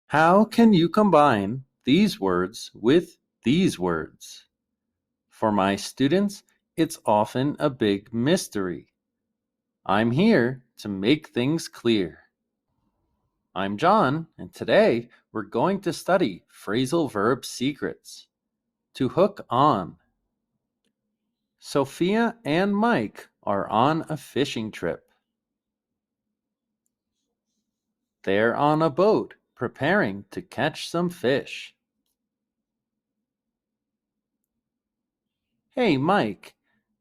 How can you combine these words with these words? For my students, it's often a big mystery. I'm here to make things clear. I'm John, and today we're going to study phrasal verb secrets. To hook on. Sophia and Mike are on a fishing trip. They're on a boat preparing to catch some fish. Hey, Mike,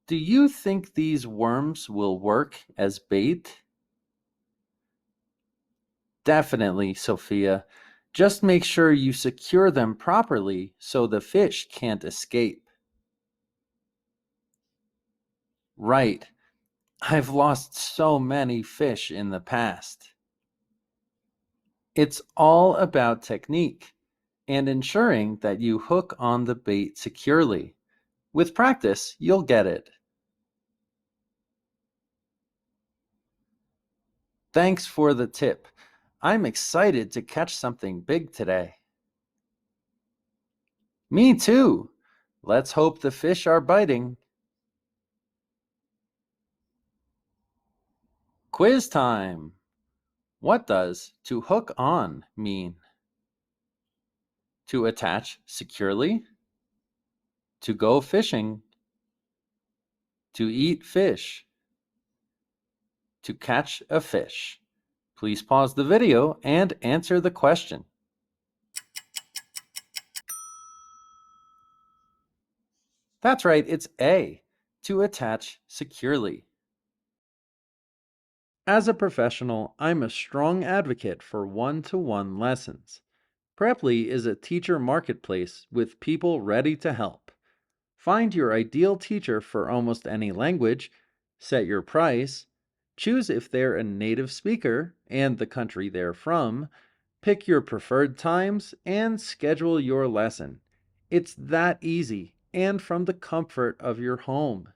do you think these worms will work as bait? Definitely, Sophia. Just make sure you secure them properly so the fish can't escape. Right. I've lost so many fish in the past. It's all about technique and ensuring that you hook on the bait securely. With practice, you'll get it. Thanks for the tip. I'm excited to catch something big today. Me too. Let's hope the fish are biting. Quiz time. What does to hook on mean? To attach securely? To go fishing? To eat fish? To catch a fish? Please pause the video and answer the question. That's right, it's A, to attach securely. As a professional, I'm a strong advocate for one-to-one lessons. Preply is a teacher marketplace with people ready to help. Find your ideal teacher for almost any language, set your price, choose if they're a native speaker and the country they're from, pick your preferred times, and schedule your lesson. It's that easy and from the comfort of your home.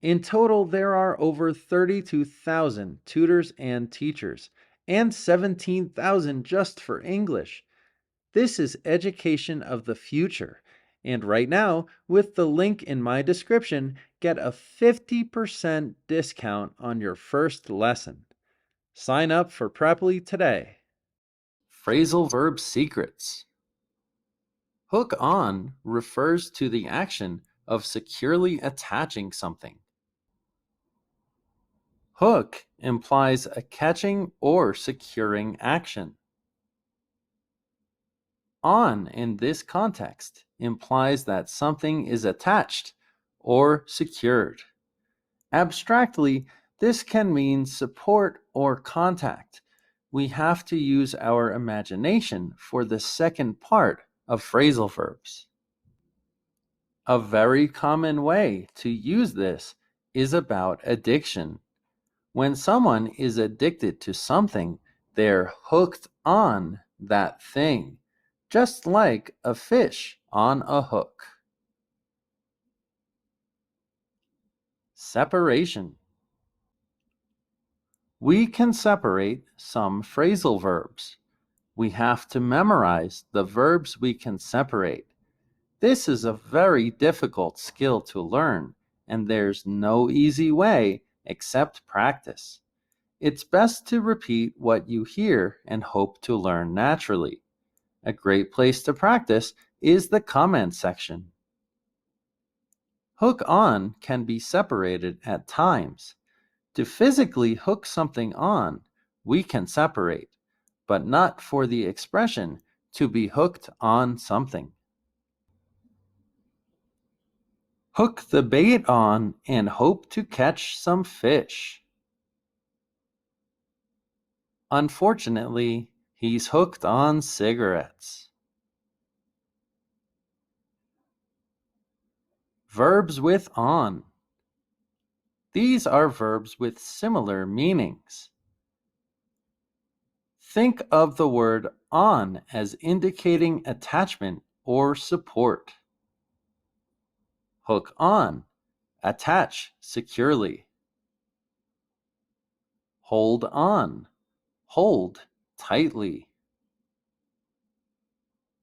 In total, there are over 32,000 tutors and teachers, and 17,000 just for English. This is education of the future. And right now, with the link in my description, get a 50% discount on your first lesson. Sign up for Preply today. Phrasal verb secrets. Hook on refers to the action of securely attaching something. Hook implies a catching or securing action. On in this context implies that something is attached or secured. Abstractly, this can mean support or contact. We have to use our imagination for the second part of phrasal verbs. A very common way to use this is about addiction. When someone is addicted to something, they're hooked on that thing, just like a fish on a hook. Separation. We can separate some phrasal verbs. We have to memorize the verbs we can separate. This is a very difficult skill to learn, and there's no easy way except practice. It's best to repeat what you hear and hope to learn naturally. A great place to practice is the comment section. Hook on can be separated at times. To physically hook something on, we can separate, but not for the expression to be hooked on something. Hook the bait on and hope to catch some fish. Unfortunately, he's hooked on cigarettes. Verbs with on. These are verbs with similar meanings. Think of the word on as indicating attachment or support. Hook on, attach securely. Hold on, hold tightly.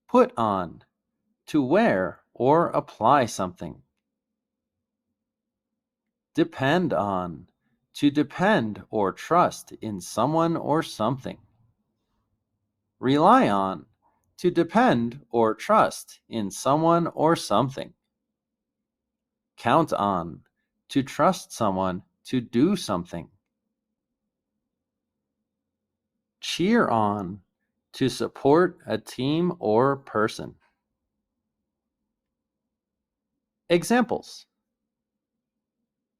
Put on, to wear or apply something. Depend on, to depend or trust in someone or something. Rely on, to depend or trust in someone or something. Count on, to trust someone to do something. Cheer on, to support a team or person. Examples: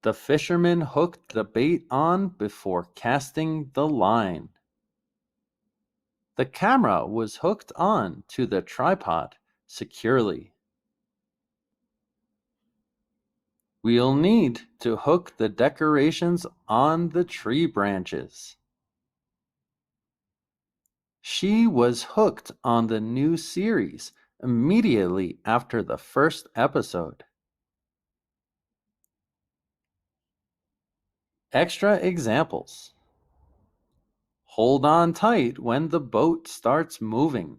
the fisherman hooked the bait on before casting the line. The camera was hooked on to the tripod securely. We'll need to hook the decorations on the tree branches. She was hooked on the new series immediately after the first episode. Extra examples: hold on tight when the boat starts moving.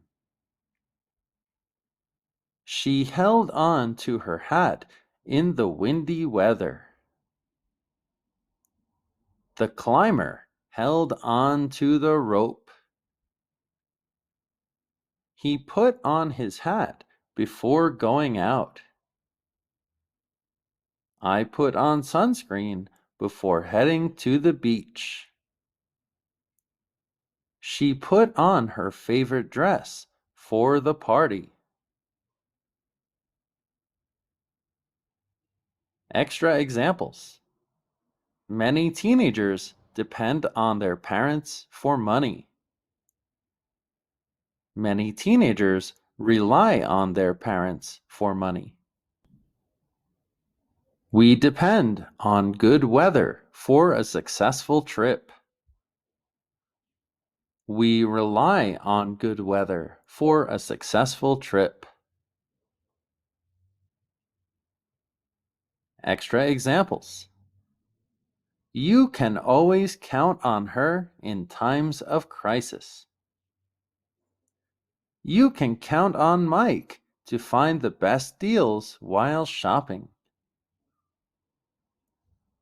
She held on to her hat in the windy weather. The climber held on to the rope. He put on his hat before going out. I put on sunscreen before heading to the beach. She put on her favorite dress for the party. Extra examples: many teenagers depend on their parents for money. Many teenagers rely on their parents for money. We depend on good weather for a successful trip. We rely on good weather for a successful trip. Extra examples: you can always count on her in times of crisis. You can count on Mike to find the best deals while shopping.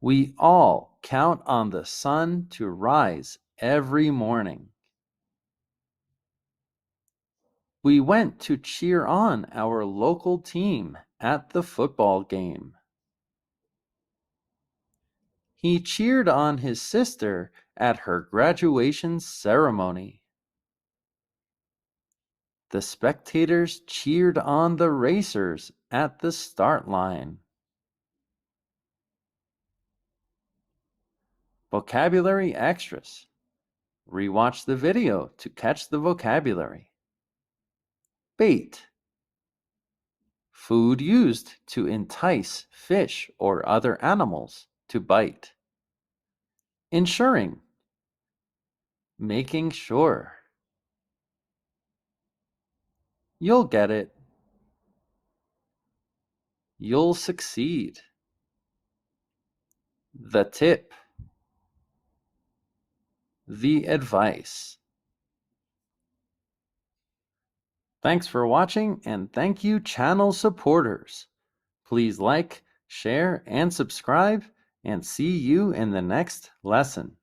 We all count on the sun to rise every morning. We went to cheer on our local team at the football game. He cheered on his sister at her graduation ceremony. The spectators cheered on the racers at the start line. Vocabulary extras. Rewatch the video to catch the vocabulary. Bait. Food used to entice fish or other animals to bite. Ensuring. Making sure. You'll get it. You'll succeed. The tip. The advice. Thanks for watching, and thank you, channel supporters. Please like, share, and subscribe, and see you in the next lesson.